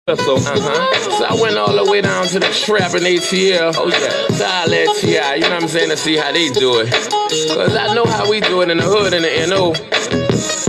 So I went all the way down to the trap in ATL. Oh yeah, so I let T.I., you know what I'm saying, to see how they do it. Cause I know how we do it in the hood and the N.O.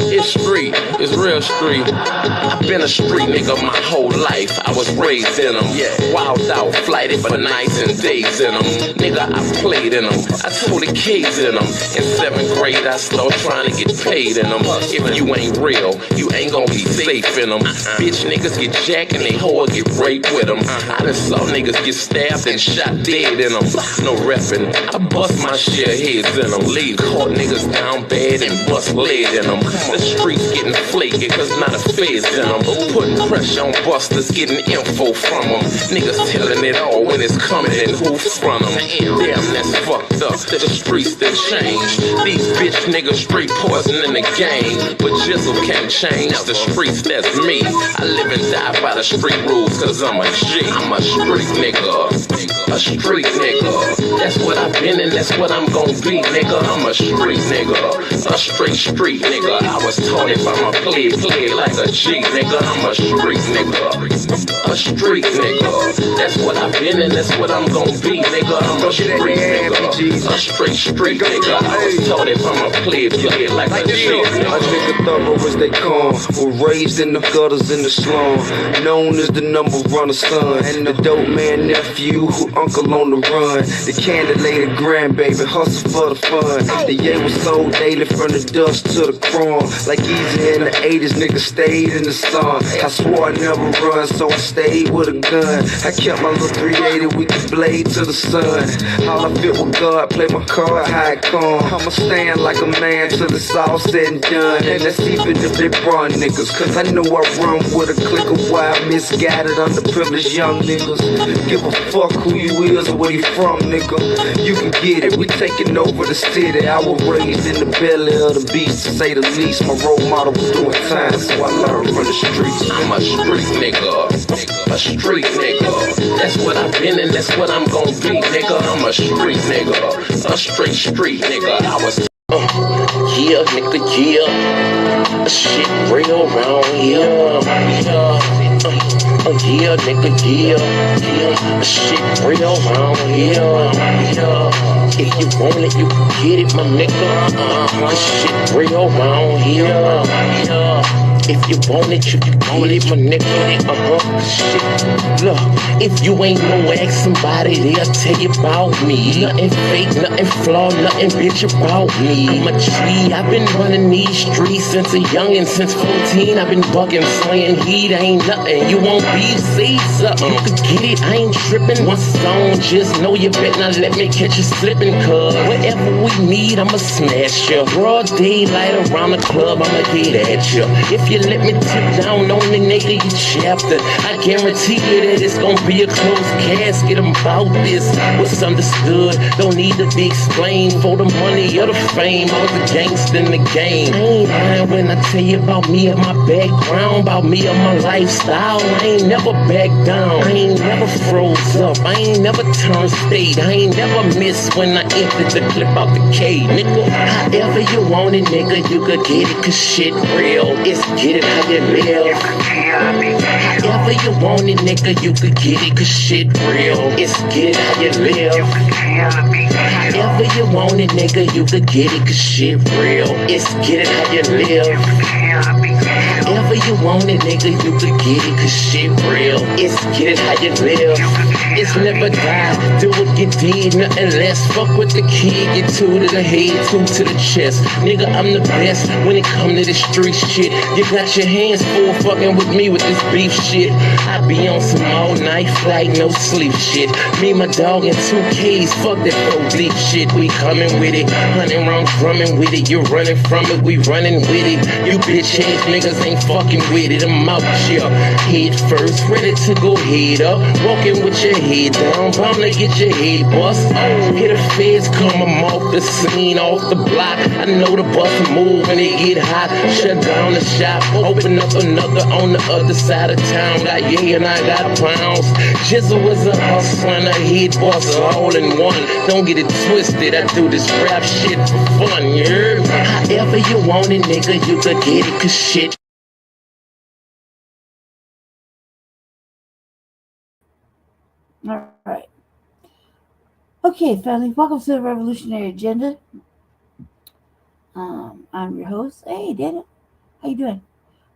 It's street, it's real street. I've been a street nigga my whole life. I was raised in them, wild out, flighted for nights and days in them. Nigga, I played in them, I told the kids in them. In 7th grade, I started trying to get paid in them. If you ain't real, you ain't gonna be safe in them. Bitch niggas get jacked and they hoe get raped with them. I done saw niggas get stabbed and shot dead in them. No reppin', I bust my share heads in them. Leave caught niggas down bad and bust lead in them. The streets getting flaky cause not a feds in them. Putting pressure on busters, getting info from them. Niggas telling it all when it's coming and who from them. Damn, that's fucked up. The streets that change. These bitch niggas straight poison in the game. But Jizzle can't change the streets, that's me. I live and die by the street rules cause I'm a G. I'm a street nigga. A street nigga. That's what I've been and that's what I'm gon' be, nigga. I'm a street nigga. A street nigga. I was taught it by my play like a G, nigga. I'm a street nigga. A street nigga. That's what I've been and that's what I'm gon' be, nigga. I'm a street nigga. A street nigga. I was taught it by my play like a G. A nigga thorough as they come. Were raised in the gutters in the slum. Known as the number runner son. And the dope man nephew who uncle on the run. The candidate grandbaby hustle for the fun. The yeah was sold daily from the dust to the chrome. Like easy in the 80s, nigga stayed in the sun. I swore I'd never run, so I stayed with a gun. I kept my little 380 with the blade to the sun. All I fit with God, play my card, how it come. I'ma stand like a man till it's all said and done. And that's even if they run niggas, cause I know I run with a clique of wild, misguided, underprivileged young niggas. Give a fuck who you is or where you from, nigga. You can get it, we taking over the city. I was raised in the belly of the beast, to say the least. My role model was doing time, so I learned from the streets. I'm a street nigga. A street nigga. That's what I've been and that's what I'm gon' be, nigga. I'm a street nigga. A street nigga. I was yeah, nigga, yeah. Shit real round here. Yeah, nigga, yeah. Shit real round here. If you want it, you can get it, my nigga. Shit real round here. If you want it, you can get it, my nigga. Shit. Look, if you ain't no ask somebody, they'll tell you about me. Nothing fake, nothing flawed, nothing bitch about me. I'm a G, I've been running these streets since a youngin'. Since 14, I've been bugging, slaying heat, ain't nothing. You won't be, say something, you could get it, I ain't tripping. One song, just know you better not let me catch you slipping. Cause whatever we need, I'ma smash ya. Broad daylight around the club, I'ma get at ya. If you let me tip down on the nigga, you chapter, I guarantee you that it's gonna be a closed casket about this. What's understood don't need to be explained. For the money or the fame, I was a gangster in the game. I ain't lying when I tell you about me and my background, about me and my lifestyle. I ain't never backed down, I ain't never froze up, I ain't never turned state, I ain't never missed when I emptied the clip out the cage, nigga. However you want it, nigga, you could get it, cause shit real. It's get it how you live. However you want it, nigga, you could get it, cause shit real. It's get it how you live. However you want it, nigga, you could get it, cause shit real. It's get it how you live. However you want it, nigga, you could get it, cause shit real. It's get it how you live. It's never die, do what you did, nothing less. Fuck with the kid, get two to the head, two to the chest. Nigga, I'm the best when it come to the street shit. You got your hands full fucking with me with this beef shit. I be on some all night flight, no sleep shit. Me, my dog, and 2Ks, fuck that pro-deep shit. We coming with it, 100 rounds drumming with it. You running from it, we running with it. You bitch ass niggas ain't fucking with it. I'm out here, head first, ready to go head up. Walking with your head down, bound to get your head bust. Hit the feds, come, I'm off the scene, off the block. I know the bus move when it get hot. Shut down the shop, open up another on the other side of town. Got yeah and I got pounds. Jizzle was a hustler and a head bust all in one. Don't get it twisted, I do this rap shit for fun, yeah. However you want it, nigga, you could get it, cause shit All right. Okay, family, welcome to the Revolutionary Agenda. I'm your host. Hey, Daniel, how you doing?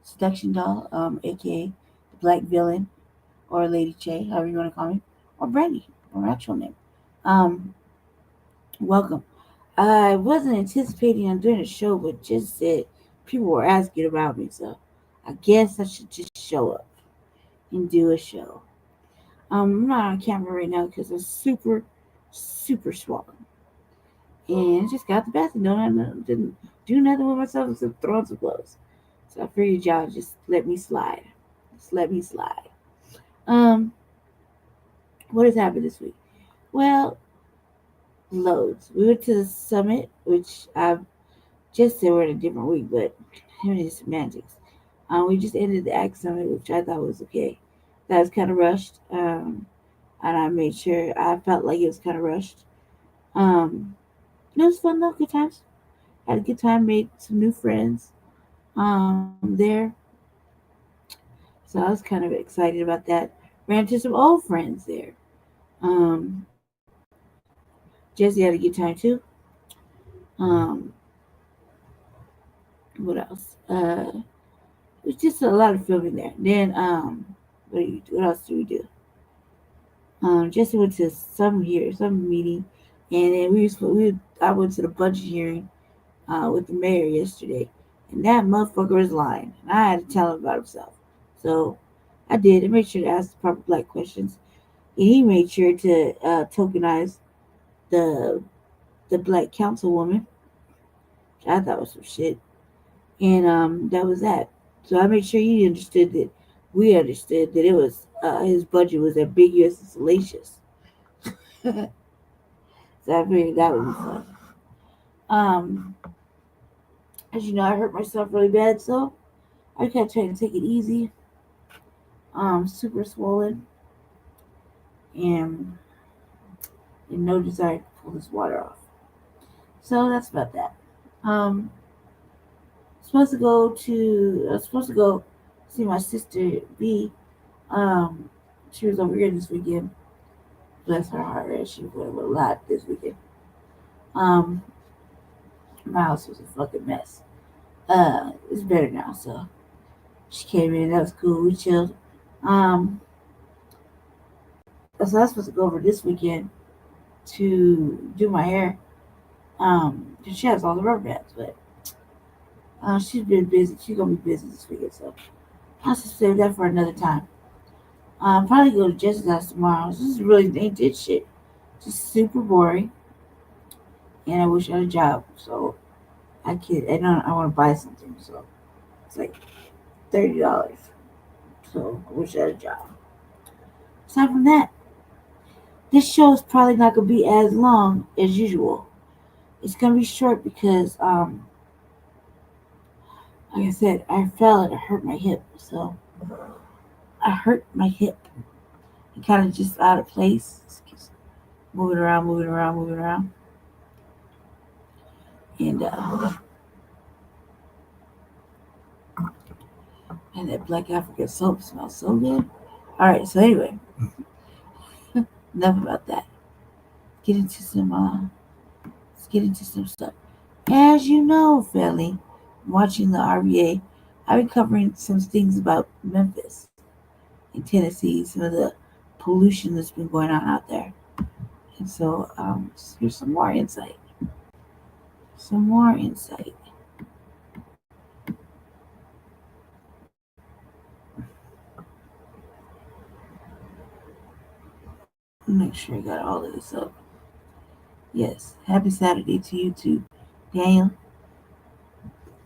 Seduction Doll, aka the Black Villain, or Lady Che, however you want to call me, or Brandy, or my actual name. Um, Welcome. I wasn't anticipating on doing a show, but just said people were asking about me, so I guess I should just show up and do a show. I'm not on camera right now because I'm super swollen. And I just got the bath and didn't do nothing with myself except throw on some clothes. So I figured y'all just let me slide. Just let me slide. Um, what has happened this week? Well, loads. We went to the summit, which I've just said we're in a different week, but him and his semantics. We just ended the Act Summit, which I thought was okay. That was kind of rushed, and I made sure I felt like it was kind of rushed. Um, it was fun though, good times. Had a good time, made some new friends there. So I was kind of excited about that. Ran into some old friends there. Um, Jesse had a good time too. Um, what else? It was just a lot of filming there. Then what else do we do? Jesse went to some meeting, and then I went to the budget hearing with the mayor yesterday, and that motherfucker was lying. And I had to tell him about himself. So I did. I made sure to ask the proper black questions. And he made sure to tokenize the black councilwoman, which I thought was some shit. And that was that. So I made sure he understood that we understood that it was his budget was ambiguous and salacious. So I figured that would be fun. Um, as you know, I hurt myself really bad, so I kept trying to take it easy. Super swollen and, and no desire to pull this water off. So that's about that. Um, I was supposed to go see my sister B. Um, she was over here this weekend. Bless her heart, and she went a lot this weekend. Um, my house was a fucking mess. It's better now, so she came in. That was cool. We chilled. Um, so I was supposed to go over this weekend to do my hair. 'Cause she has all the rubber bands, but she's been busy. She's gonna be busy this weekend, so I'll just save that for another time. Probably go to Jess's house tomorrow. This is really ain't did shit. Just super boring, and I wish I had a job. So I want to buy something. So it's like $30. So I wish I had a job. Aside from that, this show is probably not gonna be as long as usual. It's gonna be short because like I said, I fell and I hurt my hip. So I hurt my hip. It kind of just out of place. Just moving around, moving around, moving around. And that Black African soap smells so good. All right, so anyway, enough about that. Get into some let's get into some stuff. As you know, family, watching the RBA, I've been covering some things about Memphis in Tennessee, some of the pollution that's been going on out there. And so here's some more insight. Some more insight. Make sure I got all of this up. Yes, happy Saturday to you too, Daniel.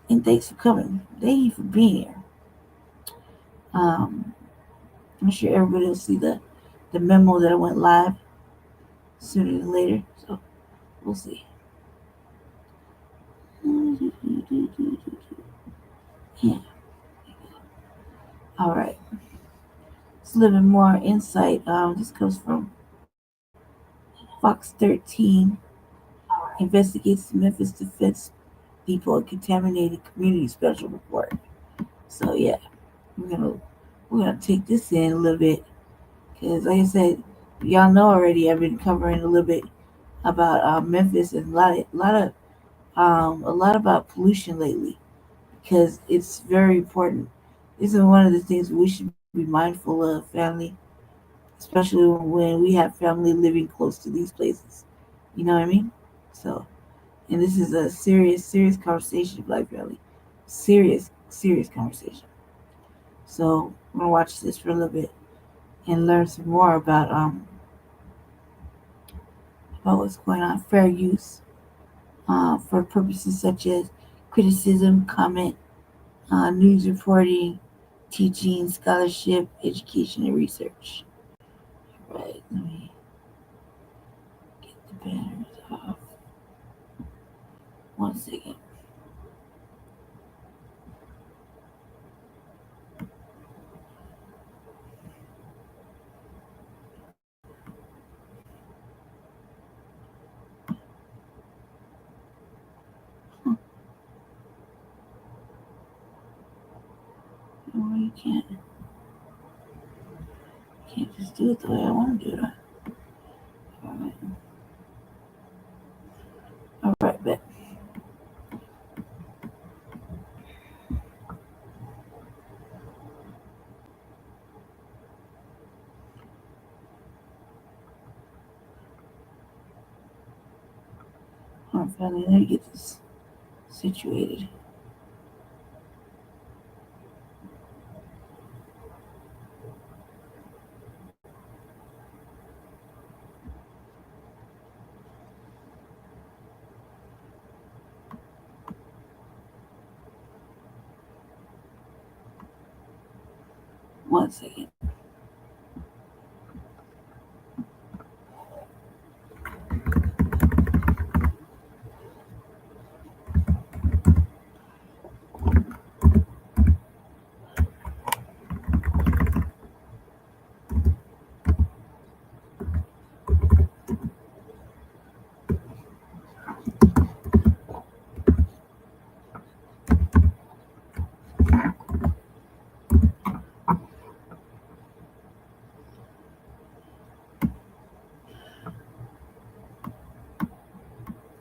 And thanks for coming. Thank you for being here. Um, I'm sure everybody will see the memo that I went live sooner than later. So we'll see. Yeah. All right. Let's live in more insight. This comes from Fox 13. Investigates Memphis defense depot and contaminated community special report. So yeah, we're gonna take this in a little bit because, like I said, y'all know already. I've been covering a little bit about Memphis and a lot about pollution lately because it's very important. This is one of the things we should be mindful of, family, especially when we have family living close to these places. You know what I mean? So, and this is a serious, serious conversation, Black family. Serious, serious conversation. So, I'm gonna watch this for a little bit and learn some more about what's going on. Fair use for purposes such as criticism, comment, news reporting, teaching, scholarship, education, and research. Right, let me get the banners off. 1 second. No, you can't just do it the way I want to do it. Alright. Alright, bet. Alright, family, let me get this situated. One second.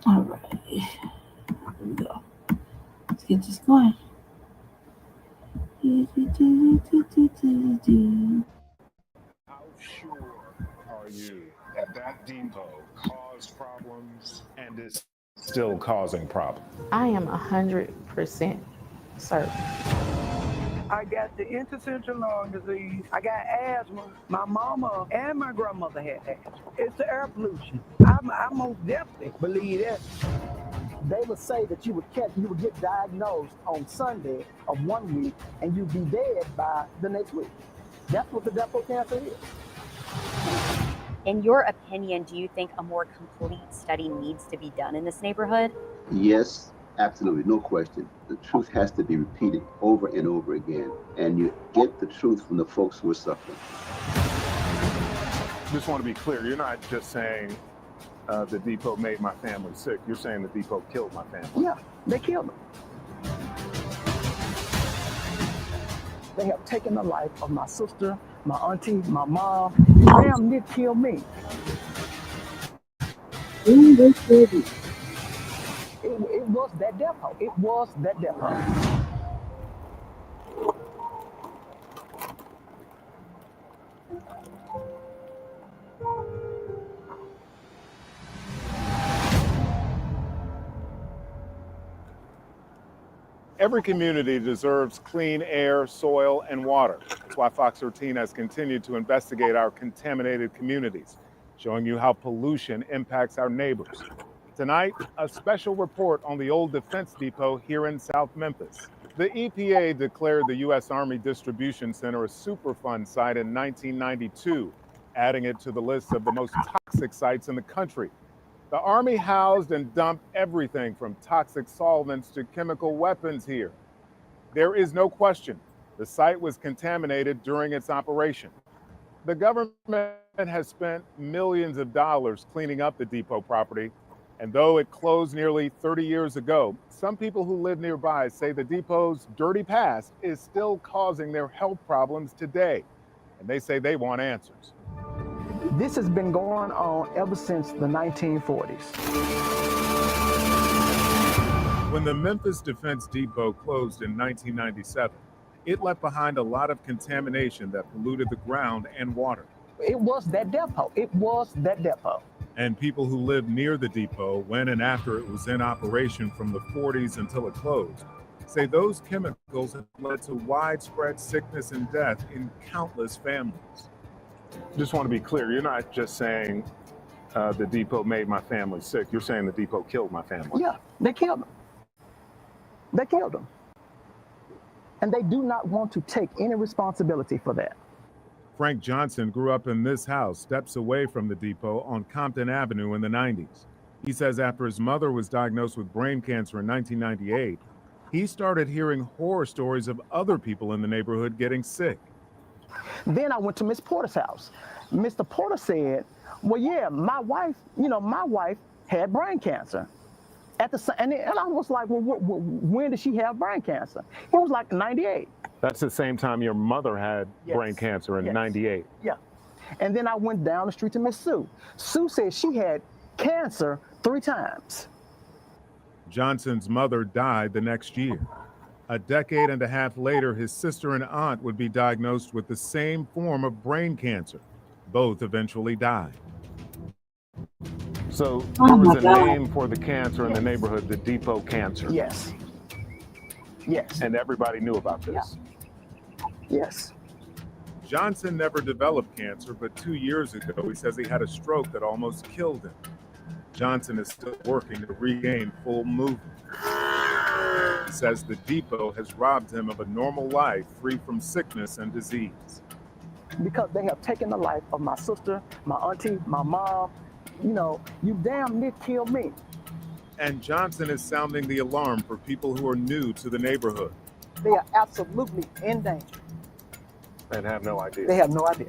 Alright. Here we go. Let's get this going. How sure are you that that depot caused problems and is still causing problems? I am 100% certain. I got the interstitial lung disease. I got asthma. My mama and my grandmother had asthma. It's the air pollution. I most definitely believe that. They would say that you would get diagnosed on Sunday of 1 week and you'd be dead by the next week. That's what the depot cancer is. In your opinion, do you think a more complete study needs to be done in this neighborhood? Yes, absolutely, no question. The truth has to be repeated over and over again, and you get the truth from the folks who are suffering. Just want to be clear, you're not just saying the depot made my family sick. You're saying the depot killed my family. Yeah, they killed them. They have taken the life of my sister, my auntie, my mom. Damn near killed me. It was that depot. It was that depot. Every community deserves clean air, soil, and water. That's why Fox 13 has continued to investigate our contaminated communities, showing you how pollution impacts our neighbors. Tonight, a special report on the old defense depot here in South Memphis. The EPA declared the U.S. Army Distribution Center a Superfund site in 1992, adding it to the list of the most toxic sites in the country. The Army housed and dumped everything from toxic solvents to chemical weapons here. There is no question the site was contaminated during its operation. The government has spent millions of dollars cleaning up the depot property, and though it closed nearly 30 years ago, some people who live nearby say the depot's dirty past is still causing their health problems today, and they say they want answers. This has been going on ever since the 1940s. When the Memphis Defense Depot closed in 1997, it left behind a lot of contamination that polluted the ground and water. It was that depot. It was that depot. And people who lived near the depot when and after it was in operation from the 40s until it closed say those chemicals have led to widespread sickness and death in countless families. Just want to be clear, you're not just saying the depot made my family sick. You're saying the depot killed my family. Yeah, they killed them. They killed them. And they do not want to take any responsibility for that. Frank Johnson grew up in this house, steps away from the depot on Compton Avenue in the 90s. He says after his mother was diagnosed with brain cancer in 1998, he started hearing horror stories of other people in the neighborhood getting sick. Then I went to Miss Porter's house. Mr. Porter said, well, yeah, my wife had brain cancer. And I was like, well, when did she have brain cancer? It was like 98. That's the same time your mother had brain cancer in 98. Yeah. And then I went down the street to Miss Sue. Sue said she had cancer 3 times. Johnson's mother died the next year. A decade and a half later, his sister and aunt would be diagnosed with the same form of brain cancer. Both eventually died. So there was a name for the cancer in the neighborhood, the depot cancer. Yes. Yes. And everybody knew about this. Yes. Johnson never developed cancer, but 2 years ago, he says he had a stroke that almost killed him. Johnson is still working to regain full movement. He says the depot has robbed him of a normal life free from sickness and disease. Because they have taken the life of my sister, my auntie, my mom. You know, you damn near killed me. And Johnson is sounding the alarm for people who are new to the neighborhood. They are absolutely in danger. And have no idea. They have no idea.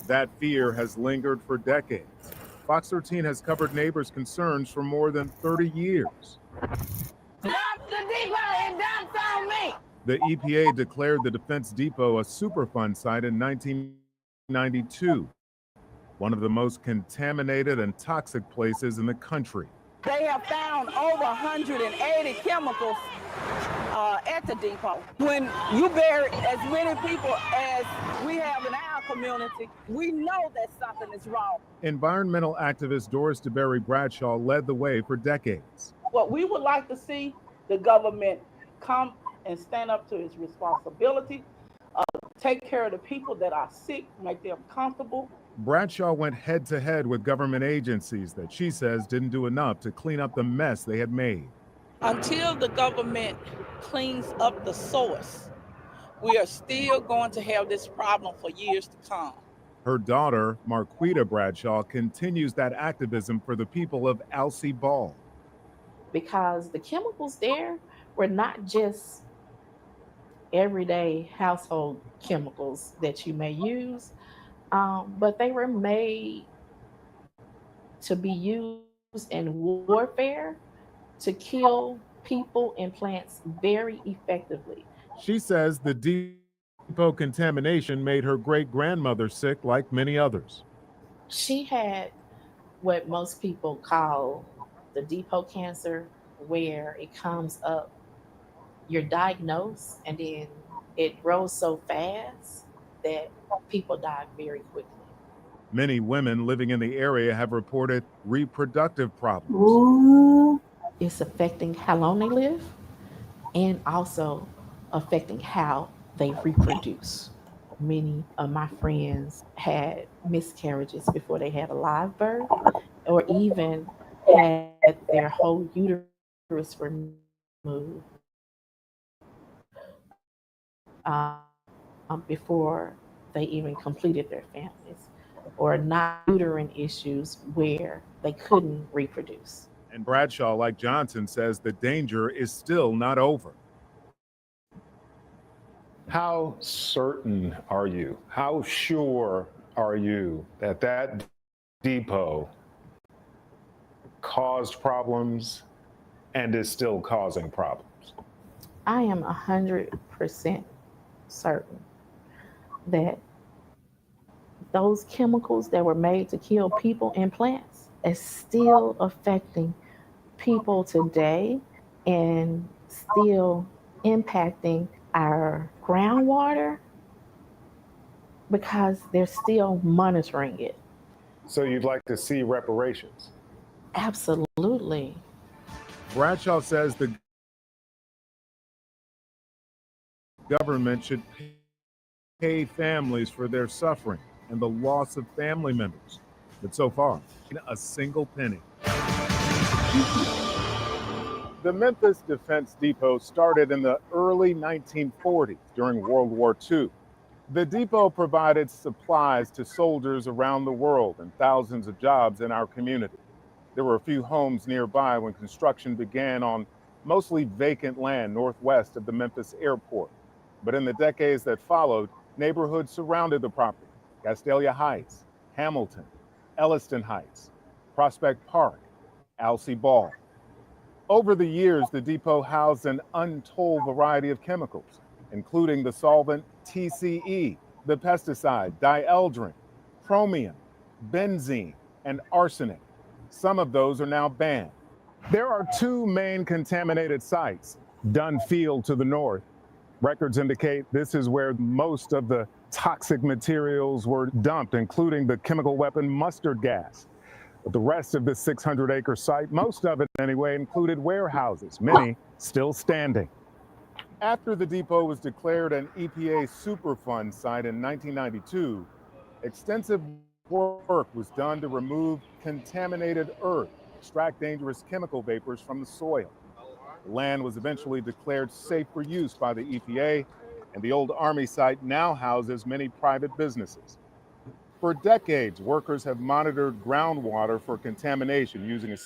That fear has lingered for decades. Fox 13 has covered neighbors' concerns for more than 30 years. Dump the depot and dump on me! The EPA declared the Defense Depot a Superfund site in 1992, one of the most contaminated and toxic places in the country. They have found over 180 chemicals at the depot. When you bury as many people as we have in our community, we know that something is wrong. Environmental activist Doris DeBerry Bradshaw led the way for decades. What we would like to see the government come and stand up to its responsibility, take care of the people that are sick, make them comfortable. Bradshaw went head to head with government agencies that she says didn't do enough to clean up the mess they had made. Until the government cleans up the source, we are still going to have this problem for years to come. Her daughter, Marquita Bradshaw, continues that activism for the people of Alcee Ball. Because the chemicals there were not just everyday household chemicals that you may use, but they were made to be used in warfare to kill people and plants very effectively. She says the depot contamination made her great-grandmother sick like many others. She had what most people call the depot cancer, where it comes up, you're diagnosed, and then it grows so fast that people die very quickly. Many women living in the area have reported reproductive problems. Ooh. It's affecting how long they live and also affecting how they reproduce. Many of my friends had miscarriages before they had a live birth, or even had their whole uterus removed before they even completed their families, or non-uterine issues where they couldn't reproduce. And Bradshaw, like Johnson, says the danger is still not over. How certain are you? How sure are you that that depot caused problems and is still causing problems? I am 100% certain that those chemicals that were made to kill people and plants is still affecting people today and still impacting our groundwater because they're still monitoring it. So you'd like to see reparations? Absolutely. Bradshaw says the government should pay families for their suffering and the loss of family members. But so far, a single penny. The Memphis Defense Depot started in the early 1940s during World War II. The depot provided supplies to soldiers around the world and thousands of jobs in our community. There were a few homes nearby when construction began on mostly vacant land northwest of the Memphis airport. But in the decades that followed, neighborhoods surrounded the property: Castalia Heights, Hamilton, Elliston Heights, Prospect Park, Alcee Ball. Over the years, the depot housed an untold variety of chemicals, including the solvent TCE, the pesticide dieldrin, chromium, benzene, and arsenic. Some of those are now banned. There are two main contaminated sites, Dunn Field to the north. Records indicate this is where most of the toxic materials were dumped, including the chemical weapon mustard gas. But the rest of the 600-acre site, most of it anyway, included warehouses, many still standing. After the depot was declared an EPA Superfund site in 1992, extensive work was done to remove contaminated earth, extract dangerous chemical vapors from the soil. The land was eventually declared safe for use by the EPA, and the old Army site now houses many private businesses. For decades, workers have monitored groundwater for contamination using a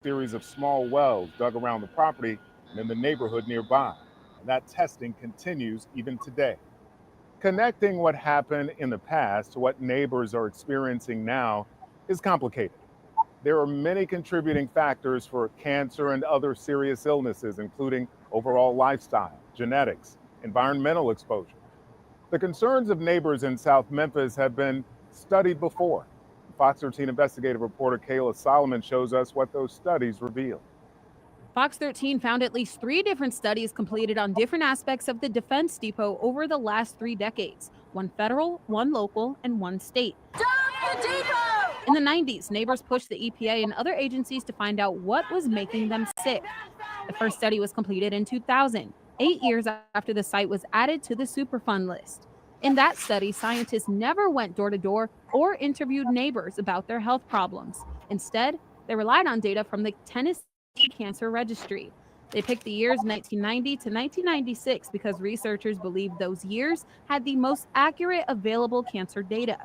series of small wells dug around the property and in the neighborhood nearby. And that testing continues even today. Connecting what happened in the past to what neighbors are experiencing now is complicated. There are many contributing factors for cancer and other serious illnesses, including overall lifestyle, genetics, environmental exposure. The concerns of neighbors in South Memphis have been studied before. Fox 13 investigative reporter Kayla Solomon shows us what those studies reveal. Fox 13 found at least 3 different studies completed on different aspects of the Defense Depot over the last 3 decades. 1 federal, 1 local, and 1 state. Dump the depot! In the 90s, neighbors pushed the EPA and other agencies to find out what was making them sick. The first study was completed in 2000, 8 years after the site was added to the Superfund list. In that study, scientists never went door to door or interviewed neighbors about their health problems. Instead, they relied on data from the Tennessee Cancer Registry. They picked the years 1990 to 1996 because researchers believed those years had the most accurate available cancer data.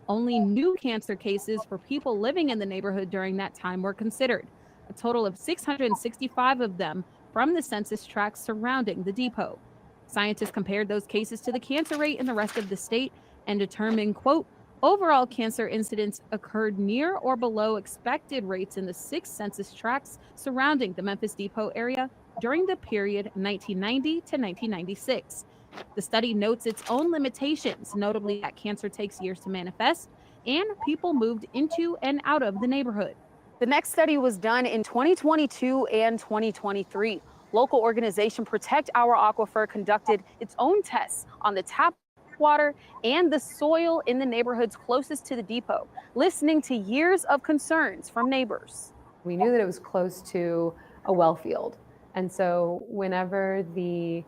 Only new cancer cases for people living in the neighborhood during that time were considered, a total of 665 of them from the census tracts surrounding the depot. Scientists compared those cases to the cancer rate in the rest of the state and determined, quote, overall cancer incidence occurred near or below expected rates in the 6 census tracts surrounding the Memphis Depot area during the period 1990 to 1996. The study notes its own limitations, notably that cancer takes years to manifest and people moved into and out of the neighborhood. The next study was done in 2022 and 2023. Local organization Protect Our Aquifer conducted its own tests on the tap water and the soil in the neighborhoods closest to the depot, listening to years of concerns from neighbors. We knew that it was close to a well field. And so whenever the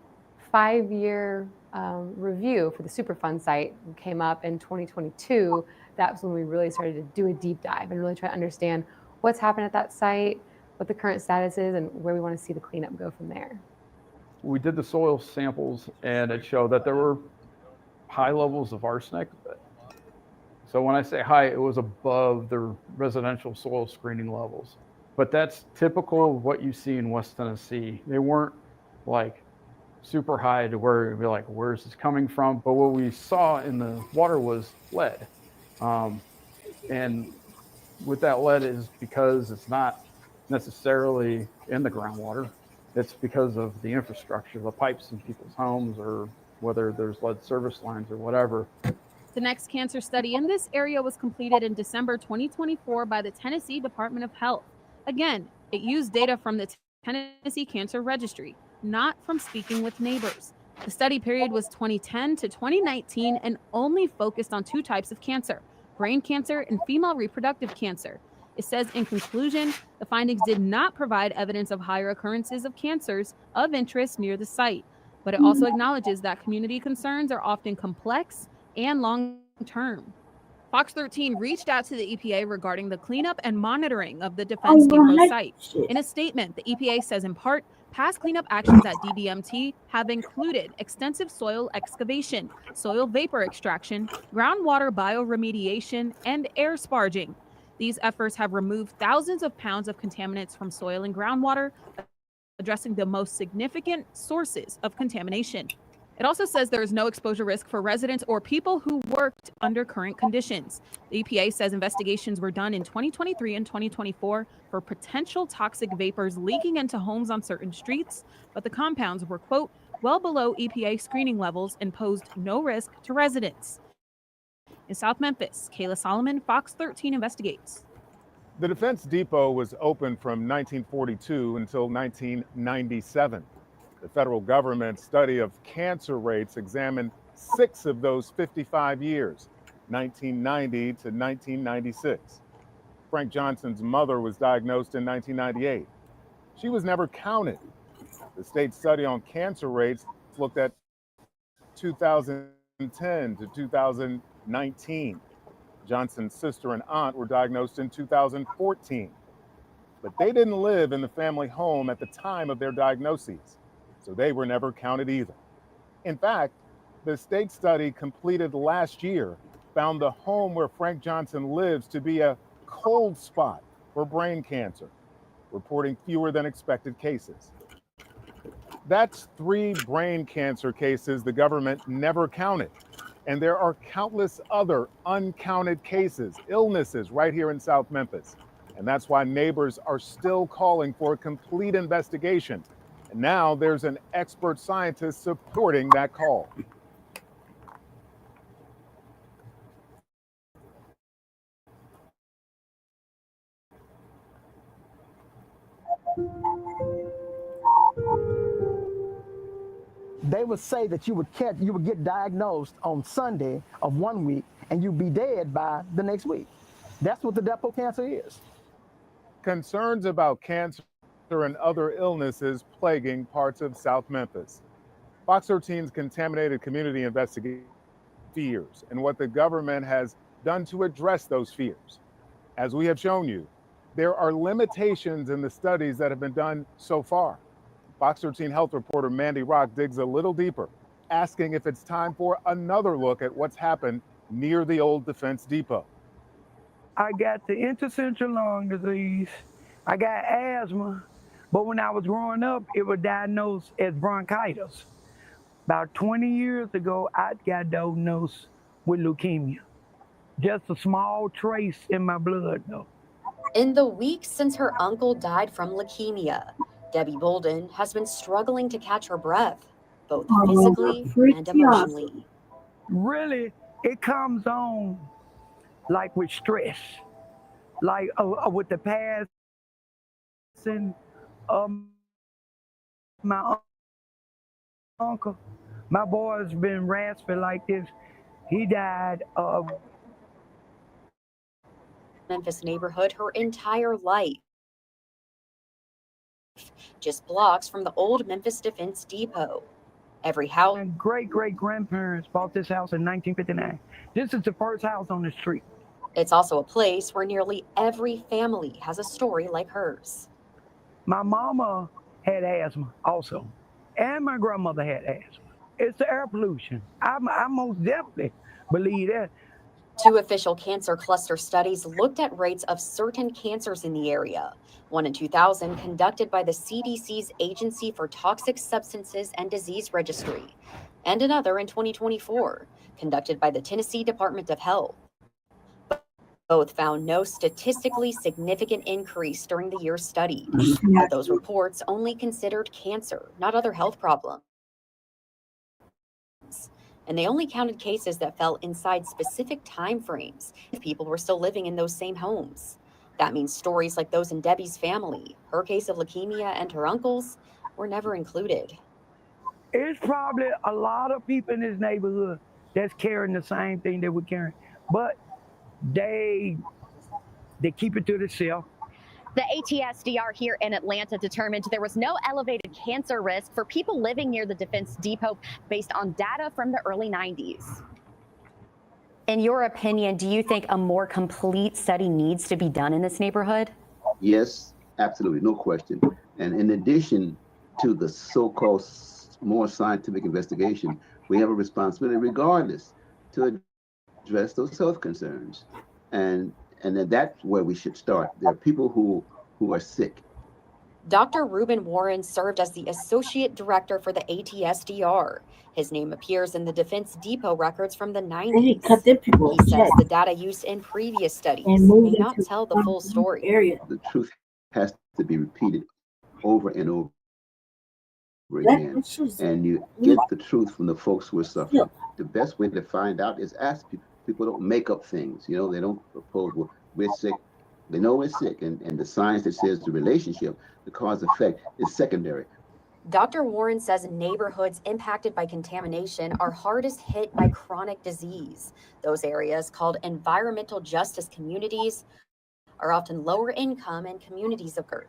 5-year review for the Superfund site came up in 2022, that's when we really started to do a deep dive and really try to understand what's happened at that site, what the current status is, and where we want to see the cleanup go from there. We did the soil samples and it showed that there were high levels of arsenic. So when I say high, it was above the residential soil screening levels. But that's typical of what you see in West Tennessee. They weren't like super high to where you'd be like, where's this coming from? But what we saw in the water was lead. And with that lead is because it's not necessarily in the groundwater. It's because of the infrastructure, the pipes in people's homes, or whether there's lead service lines or whatever. The next cancer study in this area was completed in December 2024 by the Tennessee Department of Health. Again, it used data from the Tennessee Cancer Registry, not from speaking with neighbors. The study period was 2010 to 2019 and only focused on 2 types of cancer, brain cancer and female reproductive cancer. It says in conclusion, the findings did not provide evidence of higher occurrences of cancers of interest near the site, but it also acknowledges that community concerns are often complex and long-term. Fox 13 reached out to the EPA regarding the cleanup and monitoring of the Defense Depot site. In a statement, the EPA says in part, past cleanup actions at DDMT have included extensive soil excavation, soil vapor extraction, groundwater bioremediation, and air sparging. These efforts have removed thousands of pounds of contaminants from soil and groundwater, addressing the most significant sources of contamination. It also says there is no exposure risk for residents or people who worked under current conditions. The EPA says investigations were done in 2023 and 2024 for potential toxic vapors leaking into homes on certain streets, but the compounds were, quote, well below EPA screening levels and posed no risk to residents. In South Memphis, Kayla Solomon, Fox 13 investigates. The Defense Depot was open from 1942 until 1997. The federal government's study of cancer rates examined 6 of those 55 years, 1990 to 1996. Frank Johnson's mother was diagnosed in 1998. She was never counted. The state study on cancer rates looked at 2010 to 2019. Johnson's sister and aunt were diagnosed in 2014, but they didn't live in the family home at the time of their diagnoses, so they were never counted either. In fact, the state study completed last year found the home where Frank Johnson lives to be a cold spot for brain cancer, reporting fewer than expected cases. That's 3 brain cancer cases the government never counted. And there are countless other uncounted cases, illnesses right here in South Memphis. And that's why neighbors are still calling for a complete investigation. And now there's an expert scientist supporting that call. They would say that you would get diagnosed on Sunday of one week and you'd be dead by the next week. That's what the depot cancer is. Concerns about cancer and other illnesses plaguing parts of South Memphis. Fox 13's Contaminated Community investigates fears and what the government has done to address those fears. As we have shown you, there are limitations in the studies that have been done so far. Fox 13 health reporter Mandy Rock digs a little deeper, asking if it's time for another look at what's happened near the old Defense Depot. I got the interstitial lung disease. I got asthma, but when I was growing up, it was diagnosed as bronchitis. About 20 years ago, I got diagnosed with leukemia. Just a small trace in my blood, though. In the weeks since her uncle died from leukemia, Debbie Bolden has been struggling to catch her breath, both physically and emotionally. Really, it comes on like with stress, like with the passing of my uncle. My boy's been raspy like this. He died of Memphis neighborhood her entire life, just blocks from the old Memphis Defense Depot. Every house. My great-great-grandparents bought this house in 1959. This is the first house on the street. It's also a place where nearly every family has a story like hers. My mama had asthma also, and my grandmother had asthma. It's the air pollution. I most definitely believe that. 2 official cancer cluster studies looked at rates of certain cancers in the area. One in 2000 conducted by the CDC's Agency for Toxic Substances and Disease Registry, and another in 2024 conducted by the Tennessee Department of Health. Both found no statistically significant increase during the year's study, but those reports only considered cancer, not other health problems. and they only counted cases that fell inside specific time frames if people were still living in those same homes. That means stories like those in Debbie's family, her case of leukemia, and her uncle's were never included. It's probably a lot of people in this neighborhood that's carrying the same thing that we're carrying, but they keep it to themselves. The ATSDR here in Atlanta determined there was no elevated cancer risk for people living near the Defense Depot based on data from the early 90s. In your opinion, do you think a more complete study needs to be done in this neighborhood? Yes, absolutely, no question. And in addition to the so-called more scientific investigation, we have a responsibility regardless to address those health concerns. And then that's where we should start. There are people who are sick. Dr. Reuben Warren served as the Associate Director for the ATSDR. His name appears in the Defense Depot records from the 90s. He says the data used in previous studies may not tell the full story. The truth has to be repeated over and over again. And you get the truth from the folks who are suffering. The best way to find out is ask people. People don't make up things, you know, they don't propose, well, we're sick. They know we're sick, and the science that says the relationship, the cause effect, is secondary. Dr. Warren says neighborhoods impacted by contamination are hardest hit by chronic disease. Those areas, called environmental justice communities, are often lower income and communities of color.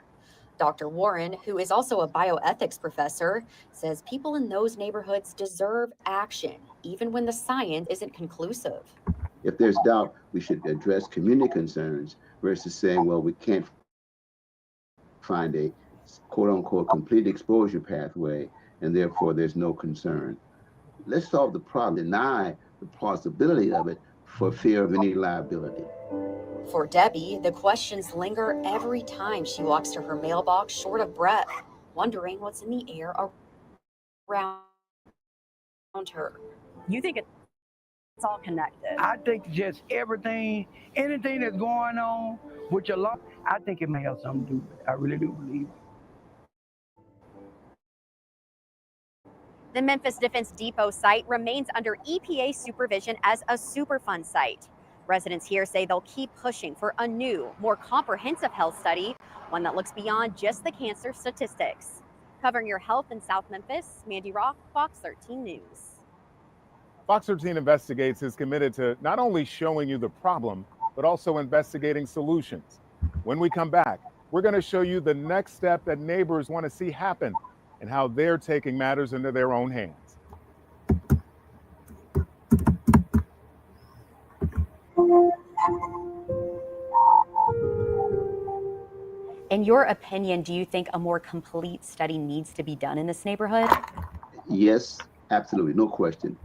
Dr. Warren, who is also a bioethics professor, says people in those neighborhoods deserve action, even when the science isn't conclusive. If there's doubt, we should address community concerns versus saying, well, we can't find a quote-unquote complete exposure pathway, and therefore there's no concern. Let's solve the problem, deny the plausibility of it for fear of any liability. For Debbie, the questions linger every time she walks to her mailbox short of breath, wondering what's in the air around her. You think it's all connected? I think just anything that's going on with your life, I think it may have something to do with it. I really do believe it. The Memphis Defense Depot site remains under EPA supervision as a Superfund site. Residents here say they'll keep pushing for a new, more comprehensive health study, one that looks beyond just the cancer statistics. Covering your health in South Memphis, Mandy Rock, Fox 13 News. Fox 13 Investigates is committed to not only showing you the problem, but also investigating solutions. When we come back, we're going to show you the next step that neighbors want to see happen and how they're taking matters into their own hands. In your opinion, do you think a more complete study needs to be done in this neighborhood? Yes, absolutely, no question.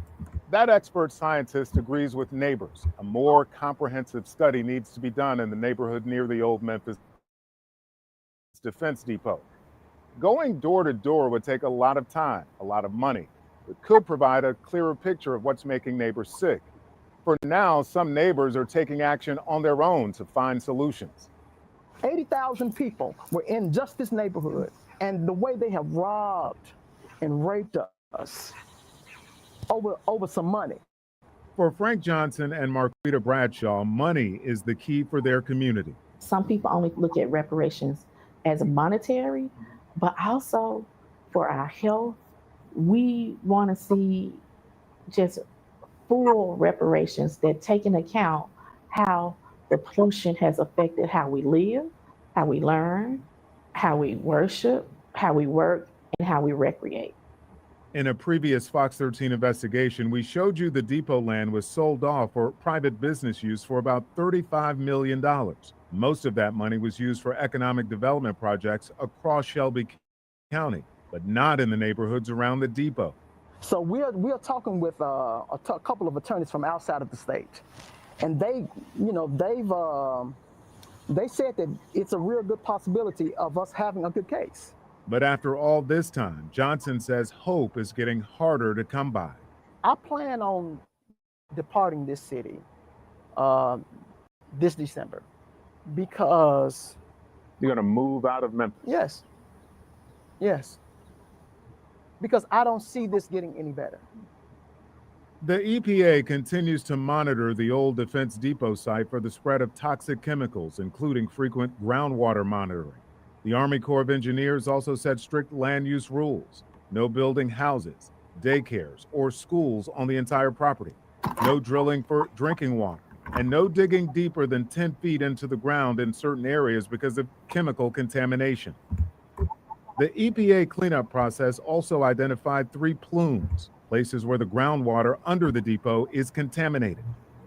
That expert scientist agrees with neighbors. A more comprehensive study needs to be done in the neighborhood near the old Memphis Defense Depot. Going door to door would take a lot of time, a lot of money. It could provide a clearer picture of what's making neighbors sick. For now, some neighbors are taking action on their own to find solutions. 80,000 people were in just this neighborhood, and the way they have robbed and raped us over some money. For Frank Johnson and Marquita Bradshaw, money is the key for their community. Some people only look at reparations as monetary, but also for our health. We want to see just full reparations that take into account how the pollution has affected how we live, how we learn, how we worship, how we work, and how we recreate. In a previous Fox 13 investigation, we showed you the depot land was sold off for private business use for about $35 million. Most of that money was used for economic development projects across Shelby County, but not in the neighborhoods around the depot. So we're talking with a couple of attorneys from outside of the state, and they said that it's a real good possibility of us having a good case. But after all this time, Johnson says hope is getting harder to come by. I plan on departing this city this December because... You're going to move out of Memphis? Yes. Because I don't see this getting any better. The EPA continues to monitor the old Defense Depot site for the spread of toxic chemicals, including frequent groundwater monitoring. The Army Corps of Engineers also set strict land use rules: no building houses, daycares, or schools on the entire property, no drilling for drinking water, and no digging deeper than 10 feet into the ground in certain areas because of chemical contamination. The EPA cleanup process also identified 3 plumes, places where the groundwater under the depot is contaminated.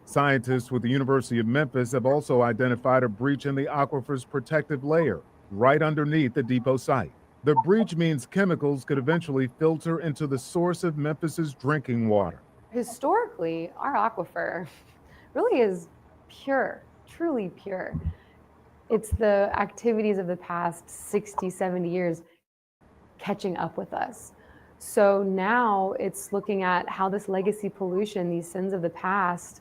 Scientists with the University of Memphis have also identified a breach in the aquifer's protective layer right underneath the depot site. The breach means chemicals could eventually filter into the source of Memphis's drinking water. Historically, our aquifer really is pure, truly pure. It's the activities of the past 60, 70 years catching up with us. So now it's looking at how this legacy pollution, these sins of the past,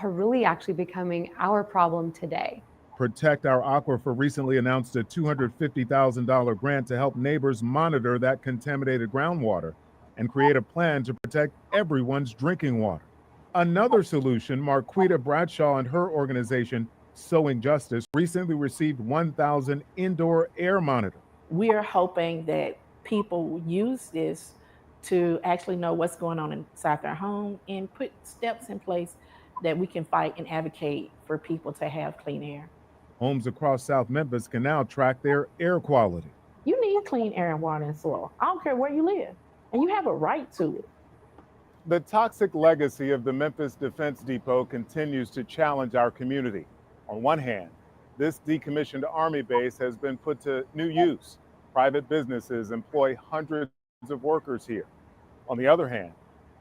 are really actually becoming our problem today. Protect Our Aquifer recently announced a $250,000 grant to help neighbors monitor that contaminated groundwater and create a plan to protect everyone's drinking water. Another solution, Marquita Bradshaw and her organization, Sowing Justice, recently received 1,000 indoor air monitors. We are hoping that people use this to actually know what's going on inside their home and put steps in place that we can fight and advocate for people to have clean air. Homes across South Memphis can now track their air quality. You need clean air and water and soil. I don't care where you live, and you have a right to it. The toxic legacy of the Memphis Defense Depot continues to challenge our community. On one hand, this decommissioned Army base has been put to new use. Private businesses employ hundreds of workers here. On the other hand,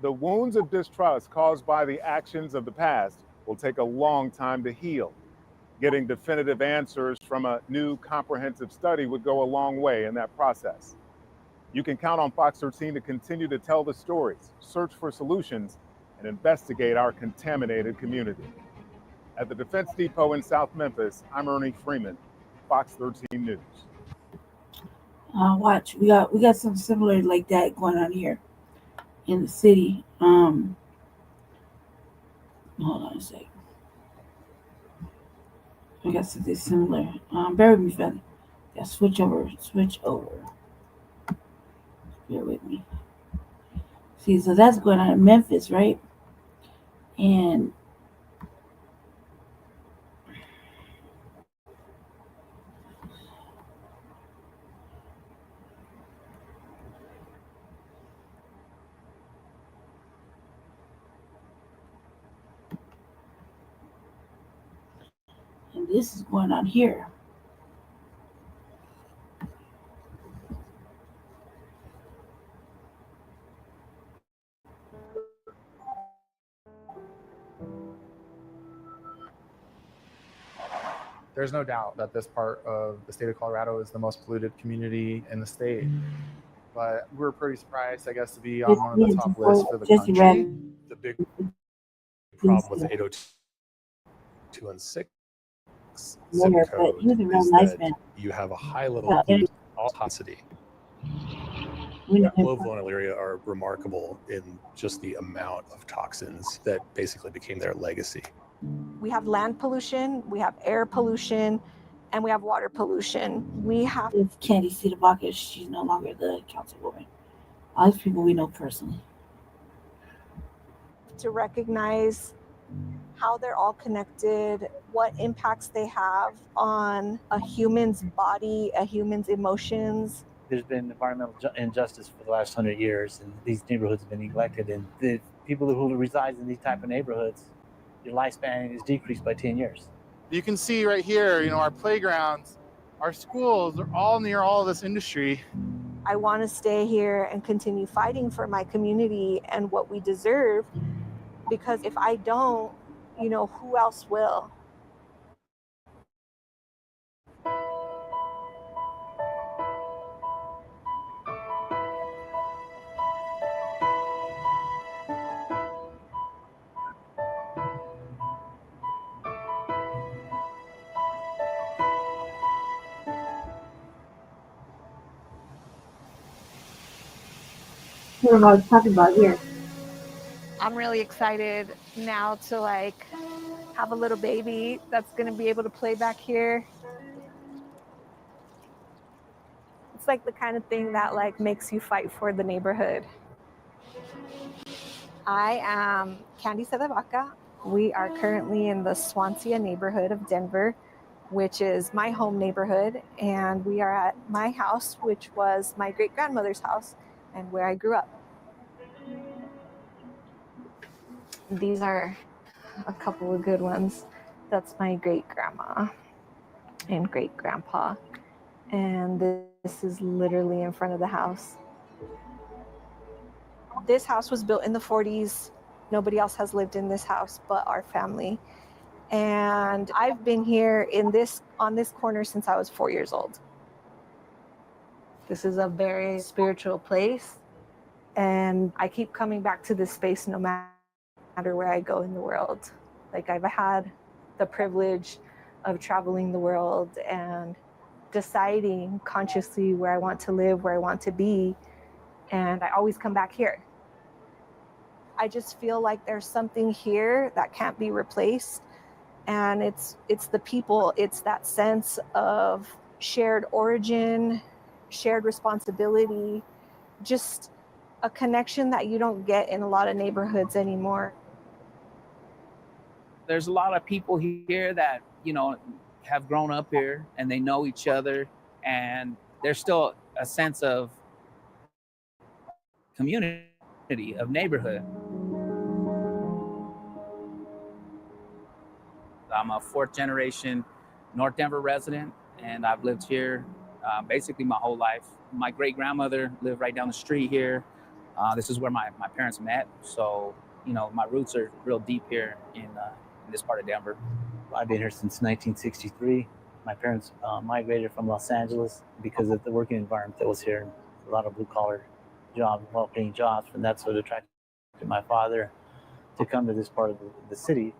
the wounds of distrust caused by the actions of the past will take a long time to heal. Getting definitive answers from a new comprehensive study would go a long way in that process. You can count on Fox 13 to continue to tell the stories, search for solutions, and investigate our contaminated community. At the Defense Depot in South Memphis, I'm Ernie Freeman, Fox 13 News. Watch, we got something similar like that going on here in the city. Hold on a second. We got something similar. Bear with me, fella. Yeah, switch over. Bear with me. See, so that's going on in Memphis, right? And this is going on here. There's no doubt that this part of the state of Colorado is the most polluted community in the state. But we're pretty surprised, I guess, to be on one of the top lists for the country. The big problem with 80216 zip code is that you have a high level of toxicity. That low vulnerable area are remarkable in just the amount of toxins that basically became their legacy. We have land pollution, we have air pollution, and we have water pollution. We have. If Candy Cedarbacher, she's no longer the councilwoman. All these people we know personally. To recognize how they're all connected, what impacts they have on a human's body, a human's emotions. There's been environmental injustice for the last 100 years, and these neighborhoods have been neglected. And the people who reside in these type of neighborhoods, your lifespan is decreased by 10 years. You can see right here, our playgrounds, our schools are all near all of this industry. I want to stay here and continue fighting for my community and what we deserve, because if I don't, who else will? What I was talking about here. I'm really excited now to like have a little baby that's gonna be able to play back here. It's like the kind of thing that like makes you fight for the neighborhood. I am Candy Sedavaca. We are currently in the Swansea neighborhood of Denver, which is my home neighborhood, and we are at my house, which was my great-grandmother's house and where I grew up. These are a couple of good ones. That's my great-grandma and great-grandpa, and this is literally in front of the house. This house was built in the 40s. Nobody else has lived in this house but our family. And I've been here on this corner since I was 4 years old. This is a very spiritual place, and I keep coming back to this space no matter where I go in the world. Like, I've had the privilege of traveling the world and deciding consciously where I want to live, where I want to be, and I always come back here. I just feel like there's something here that can't be replaced. And it's the people, it's that sense of shared origin, shared responsibility, just a connection that you don't get in a lot of neighborhoods anymore. There's a lot of people here that, you know, have grown up here and they know each other, and there's still a sense of community, of neighborhood. I'm a fourth generation North Denver resident, and I've lived here basically my whole life. My great grandmother lived right down the street here. This is where my parents met. So, you know, my roots are real deep here in this part of Denver. I've been here since 1963. My parents migrated from Los Angeles because of the working environment that was here. A lot of blue collar jobs, well-paying jobs, and that's what attracted my father to come to this part of the city.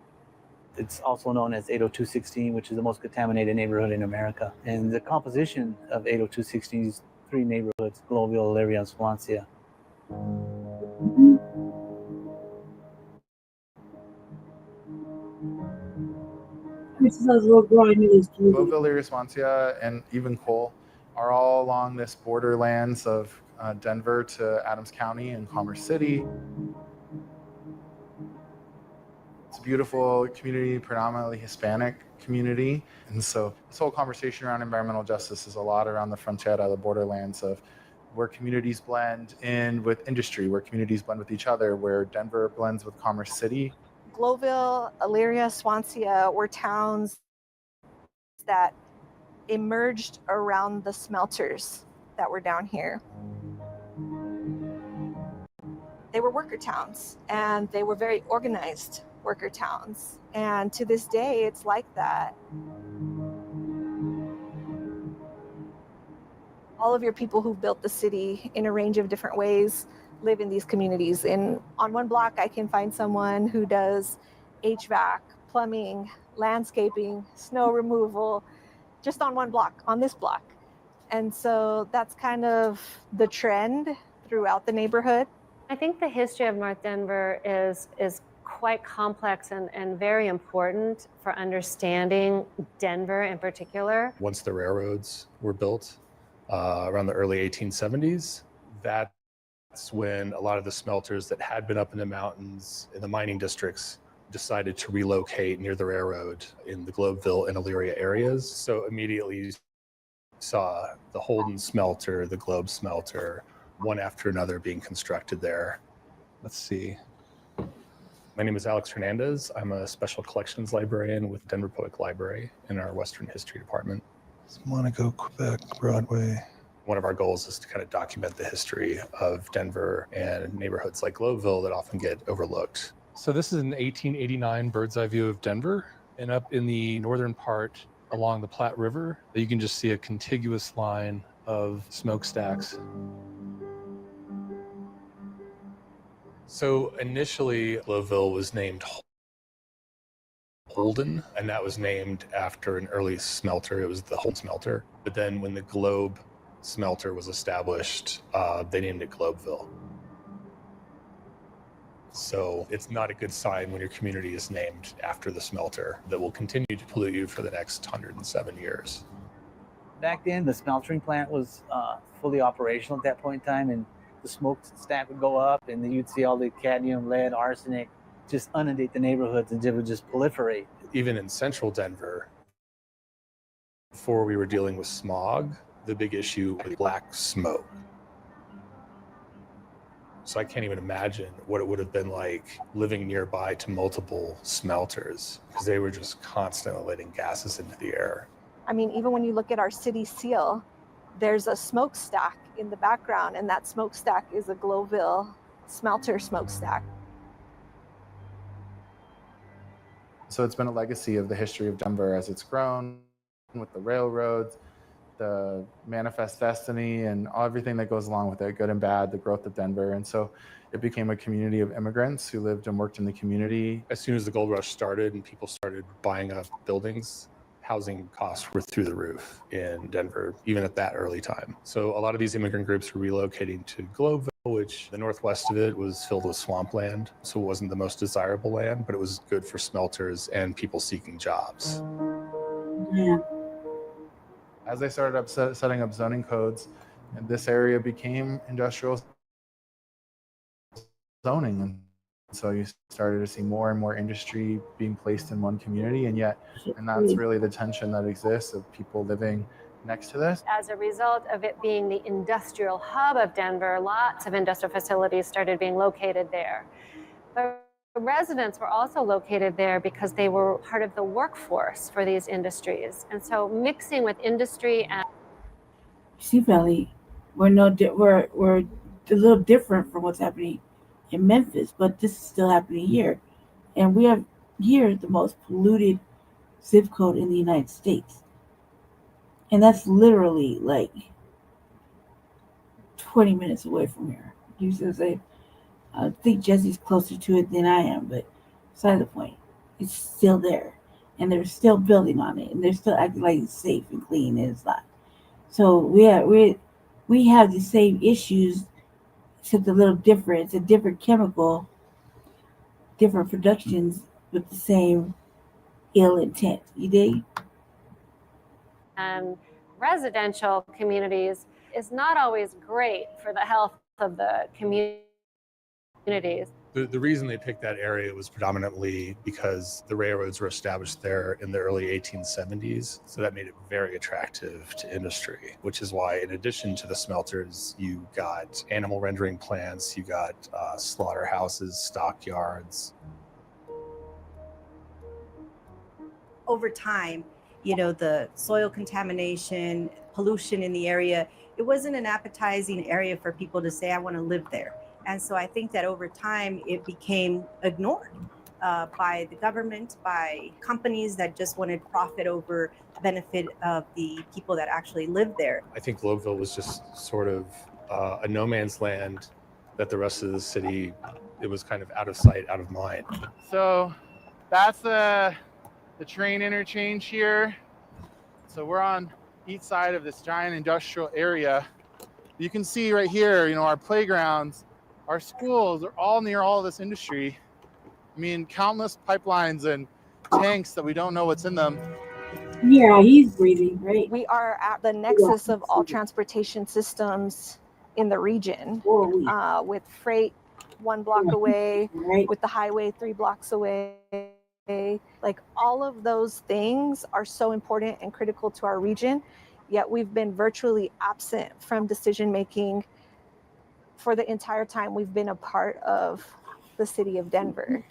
It's also known as 80216, which is the most contaminated neighborhood in America. And the composition of 80216 is three neighborhoods: Globeville, Elyria, and Swansea. Globeville, Elyria, Swansea, and even Cole are all along this borderlands of Denver to Adams County and Commerce City. It's a beautiful community, predominantly Hispanic community. And so this whole conversation around environmental justice is a lot around the frontera, the borderlands of where communities blend in with industry, where communities blend with each other, where Denver blends with Commerce City. Globeville, Elyria, Swansea were towns that emerged around the smelters that were down here. They were worker towns, and they were very organized worker towns. And to this day, it's like that. All of your people who built the city in a range of different ways live in these communities. And on one block, I can find someone who does HVAC, plumbing, landscaping, snow removal, just on one block, on this block. And so that's kind of the trend throughout the neighborhood. I think the history of North Denver is quite complex and very important for understanding Denver in particular. Once the railroads were built around the early 1870s, that's when a lot of the smelters that had been up in the mountains in the mining districts decided to relocate near the railroad in the Globeville and Elyria areas. So immediately you saw the Holden smelter, the Globe smelter, one after another being constructed there. Let's see. My name is Alex Hernandez. I'm a special collections librarian with Denver Public Library in our Western History Department. Monaco, Quebec, Broadway. One of our goals is to kind of document the history of Denver and neighborhoods like Globeville that often get overlooked. So this is an 1889 bird's eye view of Denver, and up in the northern part along the Platte River, you can just see a contiguous line of smokestacks. So initially, Globeville was named Holden, and that was named after an early smelter. It was the Holden smelter. But then when the Globe smelter was established, they named it Globeville. So it's not a good sign when your community is named after the smelter that will continue to pollute you for the next 107 years. Back then, the smeltering plant was fully operational at that point in time, and the smokestack would go up, and then you'd see all the cadmium, lead, arsenic just inundate the neighborhoods, and it would just proliferate. Even in central Denver, before we were dealing with smog, the big issue was black smoke. So I can't even imagine what it would have been like living nearby to multiple smelters, because they were just constantly letting gases into the air. I mean, even when you look at our city seal, there's a smokestack in the background, and that smokestack is a Glowville smelter smokestack. So it's been a legacy of the history of Denver as it's grown with the railroads, the manifest destiny, and everything that goes along with it, good and bad, the growth of Denver. And so it became a community of immigrants who lived and worked in the community. As soon as the gold rush started and people started buying up buildings, housing costs were through the roof in Denver, even at that early time. So a lot of these immigrant groups were relocating to Glowville, which the northwest of it was filled with swampland. So it wasn't the most desirable land, but it was good for smelters and people seeking jobs. Yeah. As they started up setting up zoning codes, and this area became industrial zoning. And so you started to see more and more industry being placed in one community, and that's really the tension that exists of people living next to this. As a result of it being the industrial hub of Denver, lots of industrial facilities started being located there. But residents were also located there because they were part of the workforce for these industries. And so mixing with industry and Sea Valley, we're a little different from what's happening in Memphis, but this is still happening here. And we have here the most polluted zip code in the United States. And that's literally like 20 minutes away from here. You see what I'm saying? I think Jesse's closer to it than I am, but beside the point, it's still there. And they're still building on it, and they're still acting like it's safe and clean, and it's not. So we have the same issues, except a little different. It's a different chemical, different productions, with the same ill intent. You dig? residential communities is not always great for the health of the communities. The reason they picked that area was predominantly because the railroads were established there in the early 1870s. So that made it very attractive to industry, which is why in addition to the smelters, you got animal rendering plants, you got slaughterhouses, stockyards. Over time, you know, the soil contamination, pollution in the area, it wasn't an appetizing area for people to say, I want to live there. And so I think that over time, it became ignored by the government, by companies that just wanted profit over the benefit of the people that actually lived there. I think Glowville was just sort of a no man's land that the rest of the city, it was kind of out of sight, out of mind. So that's the train interchange here. So we're on each side of this giant industrial area. You can see right here, you know, our playgrounds, our schools are all near all of this industry. I mean, countless pipelines and tanks that we don't know what's in them. Yeah, he's breathing, right? We are at the nexus of all transportation systems in the region, with freight 1 block away, with the highway 3 blocks away. Like, all of those things are so important and critical to our region, yet we've been virtually absent from decision making for the entire time we've been a part of the city of Denver.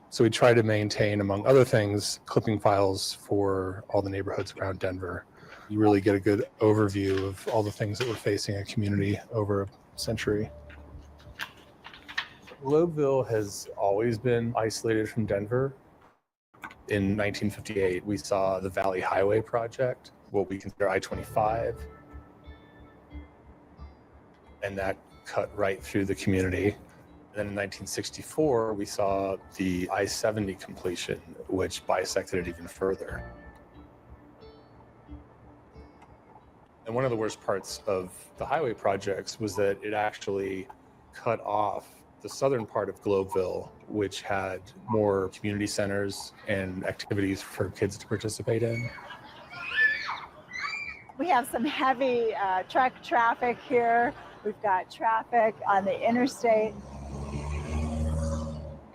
So we try to maintain, among other things, clipping files for all the neighborhoods around Denver. You really get a good overview of all the things that we're facing in a community over a century. Glowville has always been isolated from Denver. In 1958, we saw the Valley Highway project, what we consider I-25, and that cut right through the community. And then in 1964, we saw the I-70 completion, which bisected it even further. And one of the worst parts of the highway projects was that it actually cut off the southern part of Globeville, which had more community centers and activities for kids to participate in. We have some heavy truck traffic here. We've got traffic on the interstate.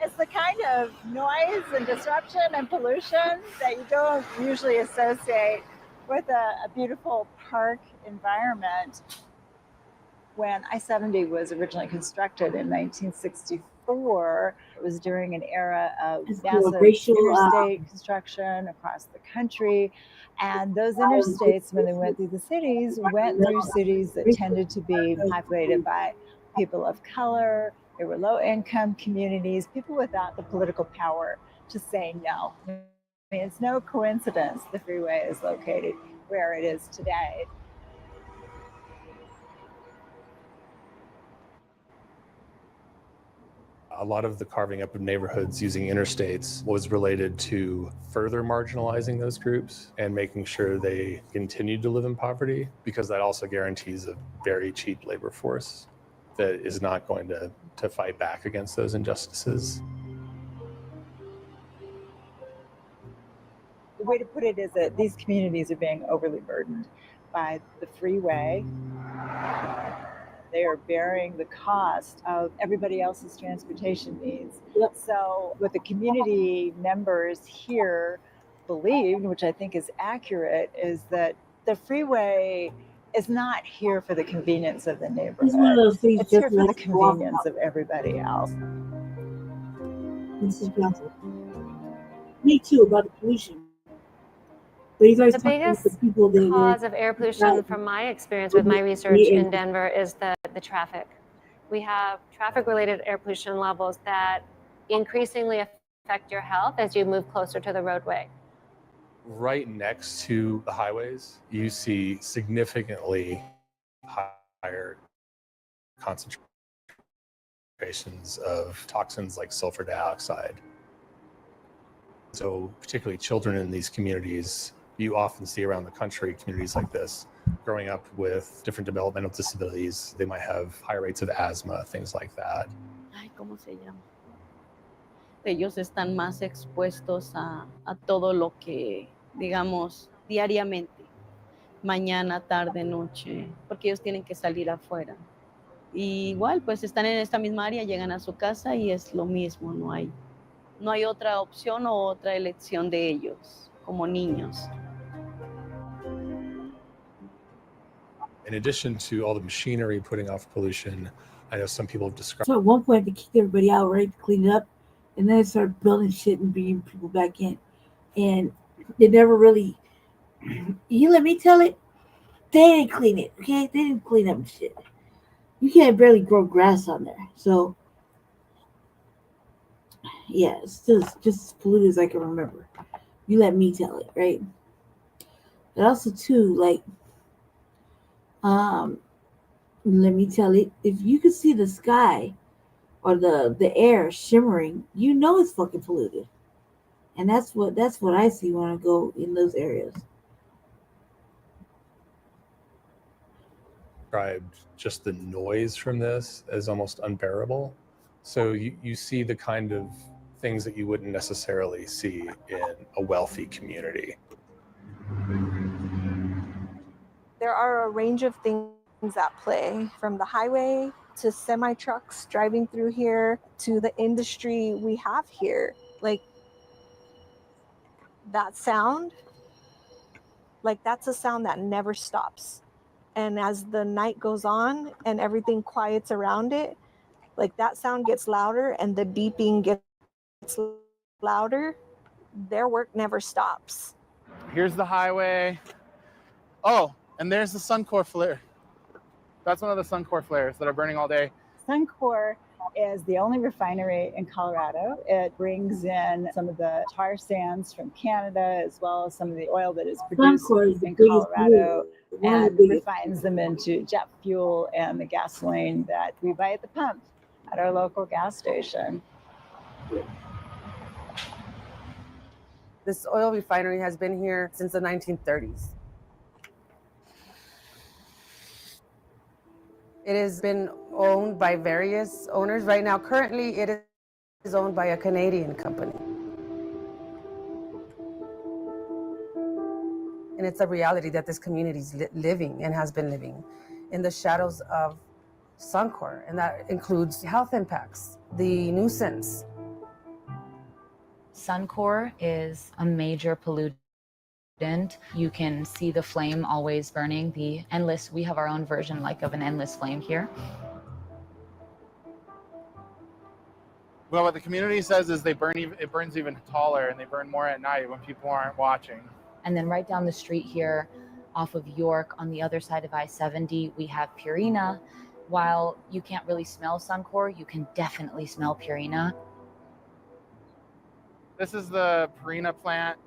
It's the kind of noise and disruption and pollution that you don't usually associate with a beautiful park environment. When I-70 was originally constructed in 1964, it was during an era of massive interstate construction across the country. And those interstates, when they went through the cities, went through cities that tended to be populated by people of color. They were low-income communities, people without the political power to say no. I mean, it's no coincidence the freeway is located where it is today. A lot of the carving up of neighborhoods using interstates was related to further marginalizing those groups and making sure they continued to live in poverty, because that also guarantees a very cheap labor force that is not going to fight back against those injustices. The way to put it is that these communities are being overly burdened by the freeway. They are bearing the cost of everybody else's transportation needs. So what the community members here believed, which I think is accurate, is that the freeway is not here for the convenience of the neighborhood. It's one of those things It's here just for the like convenience of everybody else. This is Johnson. Me too, about the pollution. But you guys The talking about biggest the people that cause of air pollution, from my experience with my research in Denver, is the traffic. We have traffic-related air pollution levels that increasingly affect your health as you move closer to the roadway. Right next to the highways, you see significantly higher concentrations of toxins like sulfur dioxide. So particularly children in these communities, you often see around the country, communities like this, growing up with different developmental disabilities. They might have higher rates of asthma, things like that. Ay, ¿cómo se llama? Ellos están más expuestos a todo lo que, digamos, diariamente, mañana, tarde, noche, porque ellos tienen que salir afuera. Y igual, pues están en esta misma área, llegan a su casa y es lo mismo, no hay otra opción o otra elección de ellos como niños. In addition to all the machinery putting off pollution, I know some people have described. So at one point they kicked everybody out, right, to clean it up, and then they started building shit and bringing people back in, and they never really. You let me tell it, they didn't clean it. Okay, they didn't clean up shit. You can't barely grow grass on there, so yeah, it's just as polluted as I can remember. You let me tell it, right? But also too, like, let me tell it, if you could see the sky or the air shimmering, you know it's fucking polluted. And that's what I see when I go in those areas. Described just the noise from this as almost unbearable. So you see the kind of things that you wouldn't necessarily see in a wealthy community. There are a range of things at play, from the highway to semi-trucks driving through here to the industry we have here. Like, that sound, like, that's a sound that never stops. And as the night goes on and everything quiets around it, like, that sound gets louder and the beeping gets louder. Their work never stops. Here's the highway. Oh, and there's the Suncor flare. That's one of the Suncor flares that are burning all day. Suncor is the only refinery in Colorado. It brings in some of the tar sands from Canada, as well as some of the oil that is produced in Colorado, and refines them into jet fuel and the gasoline that we buy at the pump at our local gas station. This oil refinery has been here since the 1930s. It has been owned by various owners. Right now, currently, it is owned by a Canadian company. And it's a reality that this community is living and has been living in the shadows of Suncor, and that includes health impacts, the nuisance. Suncor is a major pollutant. You can see the flame always burning, we have our own version like of an endless flame here. Well, what the community says is it burns even taller, and they burn more at night when people aren't watching. And then right down the street here off of York on the other side of I-70, we have Purina. While you can't really smell Suncor, you can definitely smell Purina. This is the Purina plant.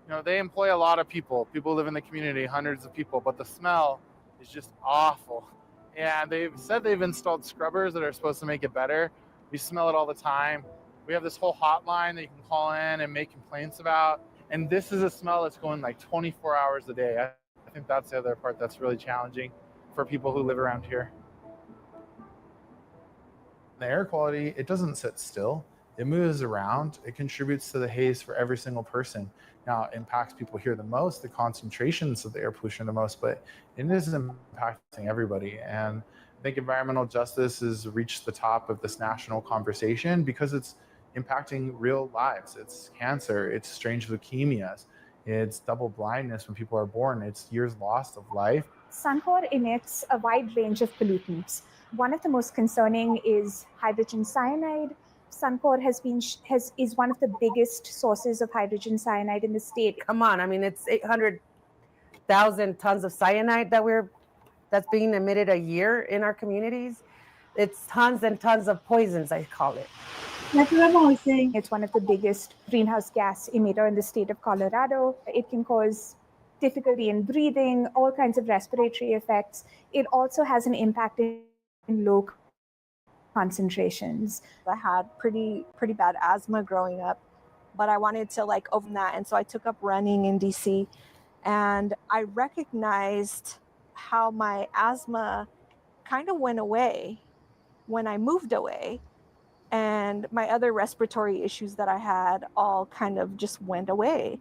You know, they employ a lot of people. People live in the community, hundreds of people, but the smell is just awful. And they've said they've installed scrubbers that are supposed to make it better. We smell it all the time. We have this whole hotline that you can call in and make complaints about. And this is a smell that's going like 24 hours a day. I think that's the other part that's really challenging for people who live around here. The air quality, it doesn't sit still. It moves around. It contributes to the haze for every single person. Now, it impacts people here the most, the concentrations of the air pollution the most, but it is impacting everybody. And I think environmental justice has reached the top of this national conversation because it's impacting real lives. It's cancer, it's strange leukemias, it's double blindness when people are born, it's years lost of life. Suncor emits a wide range of pollutants. One of the most concerning is hydrogen cyanide. Suncor is one of the biggest sources of hydrogen cyanide in the state. Come on, I mean, it's 800,000 tons of cyanide that's being emitted a year in our communities. It's tons and tons of poisons, I call it. Like I'm always saying, it's one of the biggest greenhouse gas emitter in the state of Colorado. It can cause difficulty in breathing, all kinds of respiratory effects. It also has an impact in low concentrations. I had pretty bad asthma growing up, but I wanted to overcome that, and so I took up running in DC, and I recognized how my asthma kind of went away when I moved away, and my other respiratory issues that I had all kind of just went away.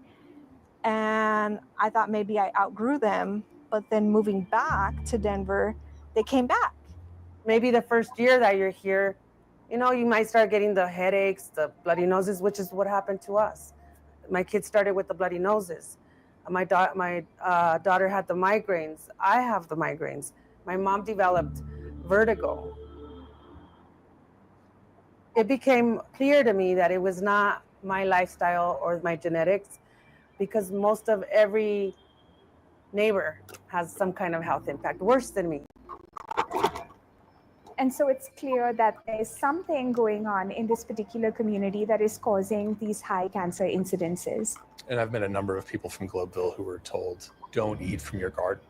And I thought maybe I outgrew them, but then moving back to Denver, they came back. Maybe the first year that you're here, you know, you might start getting the headaches, the bloody noses, which is what happened to us. My kids started with the bloody noses. My daughter had the migraines. I have the migraines. My mom developed vertigo. It became clear to me that it was not my lifestyle or my genetics, because most of every neighbor has some kind of health impact, worse than me. And so it's clear that there's something going on in this particular community that is causing these high cancer incidences. And I've met a number of people from Globeville who were told, don't eat from your garden,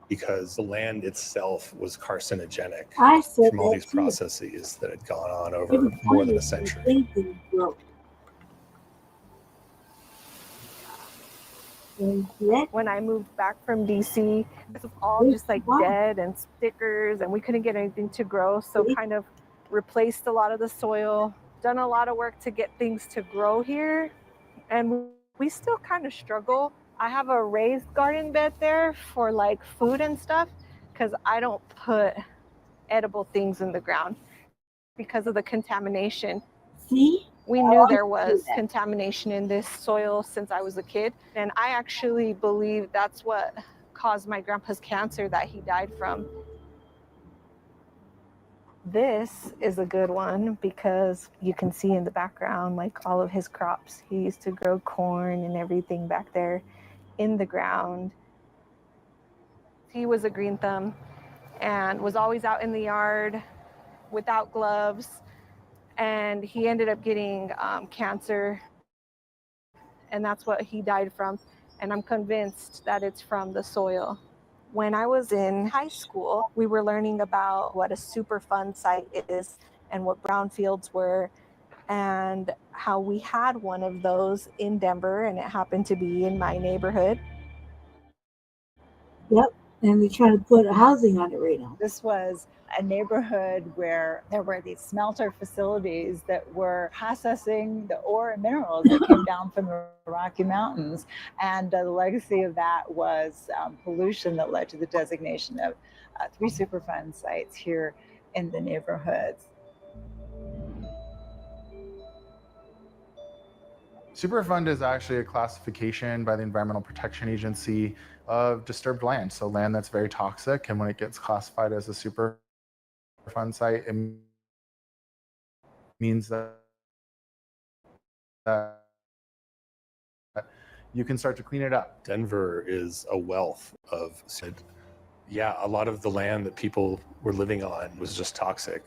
because the land itself was carcinogenic from all these processes that had gone on over more than a century. When I moved back from DC, it was all just dead and stickers, and we couldn't get anything to grow. So kind of replaced a lot of the soil, done a lot of work to get things to grow here. And we still kind of struggle. I have a raised garden bed there for food and stuff, because I don't put edible things in the ground because of the contamination. See? We knew there was contamination in this soil since I was a kid. And I actually believe that's what caused my grandpa's cancer that he died from. This is a good one because you can see in the background all of his crops. He used to grow corn and everything back there in the ground. He was a green thumb and was always out in the yard without gloves. And he ended up getting cancer, and that's what he died from. And I'm convinced that it's from the soil. When I was in high school, we were learning about what a Superfund site is and what brownfields were, and how we had one of those in Denver, and it happened to be in my neighborhood. Yep. And they're trying to put housing on it right now. This was a neighborhood where there were these smelter facilities that were processing the ore and minerals that came down from the Rocky Mountains. And the legacy of that was pollution that led to the designation of 3 Superfund sites here in the neighborhoods. Superfund is actually a classification by the Environmental Protection Agency of disturbed land. So land that's very toxic, and when it gets classified as a Superfund site, it means that you can start to clean it up. Denver is a wealth of, yeah, a lot of the land that people were living on was just toxic.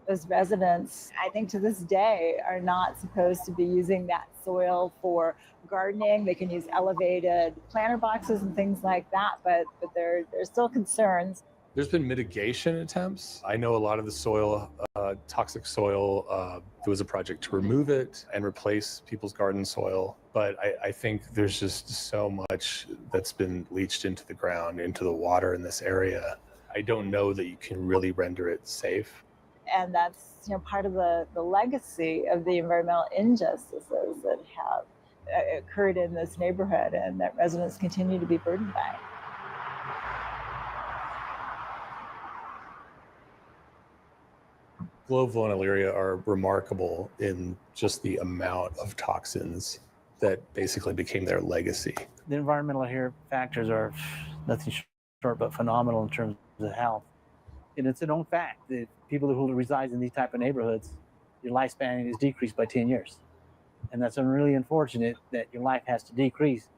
Those residents, I think to this day, are not supposed to be using that soil for gardening. They can use elevated planter boxes and things like that, but there's still concerns. There's been mitigation attempts. I know a lot of the soil, toxic soil, there was a project to remove it and replace people's garden soil. But I think there's just so much that's been leached into the ground, into the water in this area. I don't know that you can really render it safe. And that's part of the legacy of the environmental injustices that have occurred in this neighborhood and that residents continue to be burdened by. Global area are remarkable in just the amount of toxins that basically became their legacy. The environmental factors are nothing short but phenomenal in terms of health. And it's a known fact that people who reside in these type of neighborhoods, your lifespan is decreased by 10 years. And that's really unfortunate that your life has to decrease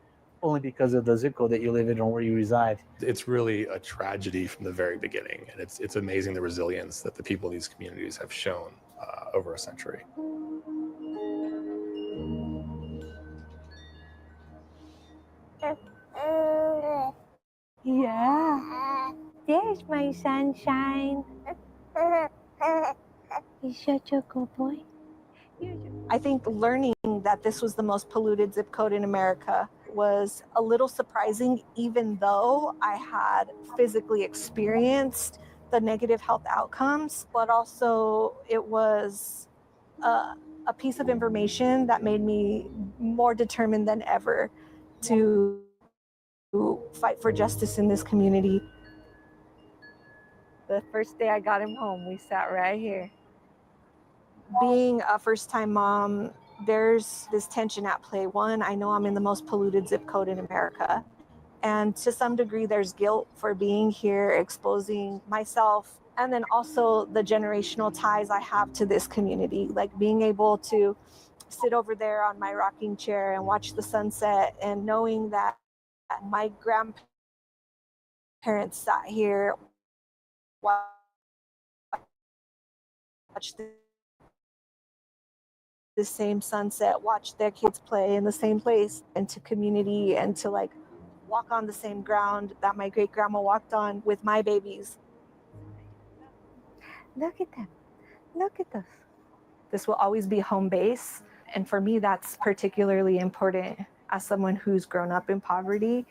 only because of the zip code that you live in or where you reside. It's really a tragedy from the very beginning. And it's amazing the resilience that the people in these communities have shown over a century. Yeah, there's my sunshine. He's such a good boy. I think learning that this was the most polluted zip code in America was a little surprising, even though I had physically experienced the negative health outcomes, but also it was a piece of information that made me more determined than ever to fight for justice in this community. The first day I got him home, we sat right here. Being a first-time mom, there's this tension at play. One, I know I'm in the most polluted zip code in America. And to some degree, there's guilt for being here, exposing myself, and then also the generational ties I have to this community, like being able to sit over there on my rocking chair and watch the sunset, and knowing that my grandparents sat here, watched the same sunset, watch their kids play in the same place, and to community, and to like walk on the same ground that my great grandma walked on with my babies. Look at them. Look at us. This will always be home base. And for me, that's particularly important as someone who's grown up in poverty,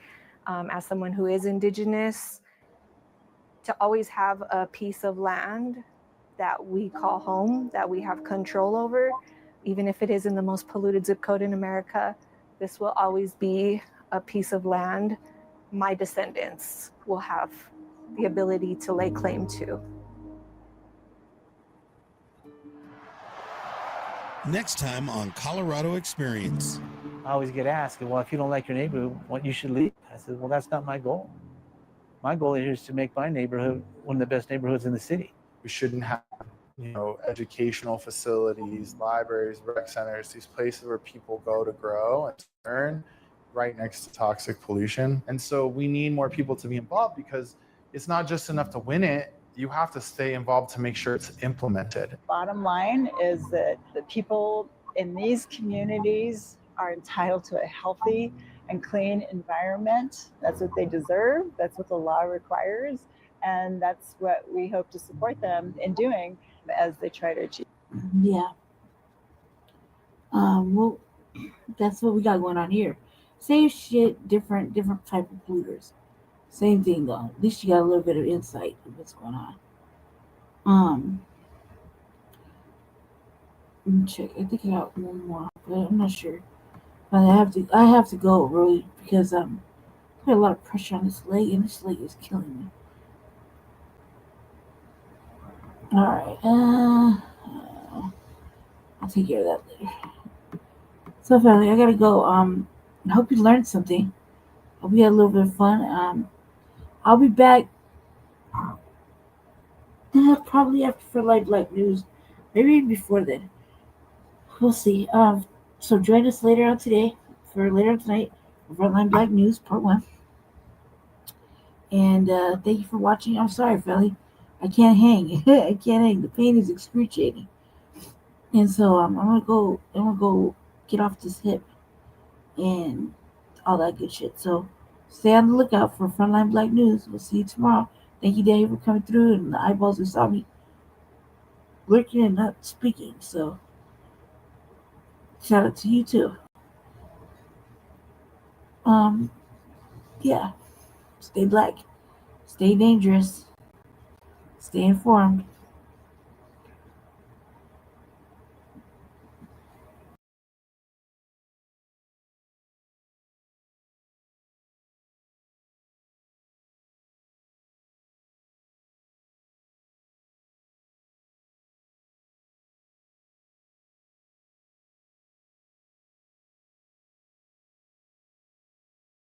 as someone who is Indigenous, to always have a piece of land that we call home, that we have control over. Even if it is in the most polluted zip code in America, this will always be a piece of land my descendants will have the ability to lay claim to. Next time on Colorado Experience. I always get asked, well, if you don't like your neighborhood, what you should leave. I said, well, that's not my goal. My goal here is to make my neighborhood one of the best neighborhoods in the city. We shouldn't have, educational facilities, libraries, rec centers, these places where people go to grow and learn, right next to toxic pollution. And so we need more people to be involved, because it's not just enough to win it. You have to stay involved to make sure it's implemented. Bottom line is that the people in these communities are entitled to a healthy and clean environment. That's what they deserve. That's what the law requires. And that's what we hope to support them in doing as they try to achieve. Yeah. Well, that's what we got going on here. Same shit, different type of polluters. Same thing though. At least you got a little bit of insight of what's going on. Let me check. I think I got one more, but I'm not sure. But I have to go really because I put a lot of pressure on this leg, and this leg is killing me. All right. I'll take care of that later. So, family, I gotta go. I hope you learned something. Hope you had a little bit of fun. I'll be back probably after for Black News, maybe before then. We'll see. So join us later on tonight for Frontline Black News Part 1. And thank you for watching. I'm sorry, family. I can't hang. I can't hang. The pain is excruciating. And so I'm gonna go get off this hip and all that good shit. So stay on the lookout for Frontline Black News. We'll see you tomorrow. Thank you, Danny, for coming through, and the eyeballs who saw me lurking and not speaking. So shout out to you too. Yeah. Stay black. Stay dangerous. Stay informed.